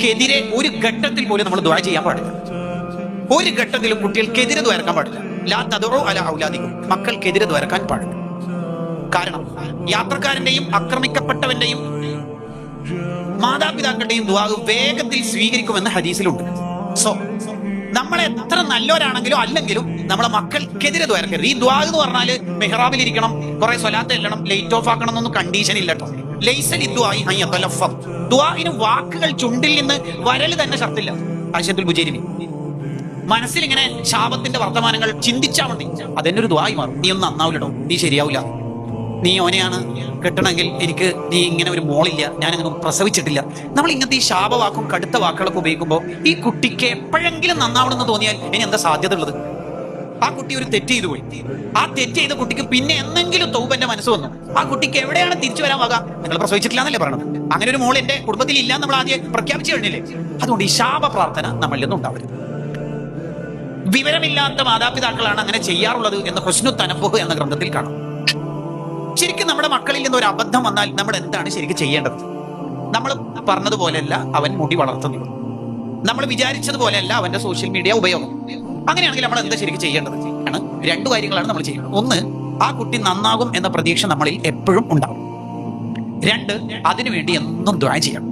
കുട്ടികൾക്കെതിരെ ഒരു ഘട്ടത്തിൽ പോലും നമ്മൾ ദുആ ചെയ്യാൻ പാടില്ല. ഒരു ഘട്ടത്തിലും കുട്ടികൾക്കെതിരെ ദ്വാരക്കാൻ പാടില്ല. ലാ തദ്ഉ അലാ ഔലാദിക്കും, മക്കൾക്കെതിരെ ദ്വാരക്കാൻ പാടില്ല. കാരണം യാത്രക്കാരന്റെയും ആക്രമിക്കപ്പെട്ടവന്റെയും മാതാപിതാക്കളുടെയും ദുആ വേഗത്തിൽ സ്വീകരിക്കുമെന്ന് ഹദീസിലുണ്ട്. സോ നമ്മൾ എത്ര നല്ലവരാണെങ്കിലും അല്ലെങ്കിലും നമ്മളെ മക്കൾക്കെതിരെ ദ്വാരക്കരുത്. ഈ ദുആ എന്ന് പറഞ്ഞാല് മെഹ്റാബിൽ ഇരിക്കണം, കുറെ സ്വലാത്ത് എല്ലണം, ലൈറ്റ് ഓഫ് ആക്കണം എന്നൊന്നും കണ്ടീഷൻ ഇല്ല കേട്ടോ. ദുആഇന് വാക്കുകൾ ചുണ്ടിൽ നിന്ന് വരൽ തന്നെ ഷർത്തില്ല. ആയിഷത്തുൽ ബുജൈരി മനസ്സിലിങ്ങനെ ശാപത്തിന്റെ വർത്തമാനങ്ങൾ ചിന്തിച്ചാൽ മതി, അതെന്നെ ഒരു ദുആയി മാറും. നീ ഒന്നും നന്നാവില്ലടോ, നീ ശരിയാവില്ല, നീ ഓനെയാണ് കെട്ടണമെങ്കിൽ എനിക്ക് നീ ഇങ്ങനെ ഒരു മോളില്ല, ഞാനങ്ങനെ പ്രസവിച്ചിട്ടില്ല. നമ്മൾ ഇങ്ങനത്തെ ഈ ശാപവാക്കും കടുത്ത വാക്കുകളൊക്കെ ഉപയോഗിക്കുമ്പോൾ ഈ കുട്ടിക്ക് എപ്പോഴെങ്കിലും നന്നാവണമെന്ന് തോന്നിയാൽ ഇനി എന്താ സാധ്യത ഉള്ളത്? ആ കുട്ടി ഒരു തെറ്റ് ചെയ്തു പോയി. ആ തെറ്റ് ചെയ്ത കുട്ടിക്ക് പിന്നെ എന്തെങ്കിലും തൗബന്റെ മനസ്സ് വന്നു, ആ കുട്ടിക്ക് എവിടെയാണ് തിരിച്ചു വരാൻ വക? നിങ്ങൾ പ്രസവിച്ചിട്ടില്ല എന്നല്ലേ പറയണത്? അങ്ങനെ ഒരു മോൾ എന്റെ കുടുംബത്തിൽ ഇല്ല നമ്മൾ ആദ്യം പ്രഖ്യാപിച്ചു കഴിഞ്ഞില്ലേ? അതുകൊണ്ട് ഈ ശാപ പ്രാർത്ഥന നമ്മളിൽ നിന്നും ഉണ്ടാവരുത്. വിവരമില്ലാത്ത മാതാപിതാക്കളാണ് അങ്ങനെ ചെയ്യാറുള്ളത് എന്ന് ഹുസ്നു തനബ്ബുഹ് എന്ന ഗ്രന്ഥത്തിൽ കാണാം. ശരിക്കും നമ്മുടെ മക്കളിൽ നിന്ന് ഒരു അബദ്ധം വന്നാൽ നമ്മൾ എന്താണ് ശരിക്കും ചെയ്യേണ്ടത്? നമ്മൾ പറഞ്ഞതുപോലെയല്ല അവൻ മുടി വളർത്തുന്നത്, നമ്മൾ വിചാരിച്ചതുപോലെയല്ല അവന്റെ സോഷ്യൽ മീഡിയ ഉപയോഗം. അങ്ങനെയാണെങ്കിൽ നമ്മൾ എന്താ ശരിക്കും ചെയ്യേണ്ടത്? രണ്ടു കാര്യങ്ങളാണ് നമ്മൾ ചെയ്യുന്നത്. ഒന്ന്, ആ കുട്ടി നന്നാകും എന്ന പ്രതീക്ഷ നമ്മളിൽ എപ്പോഴും ഉണ്ടാവും. രണ്ട്, അതിനുവേണ്ടി എന്നും ദുആ ചെയ്യണം.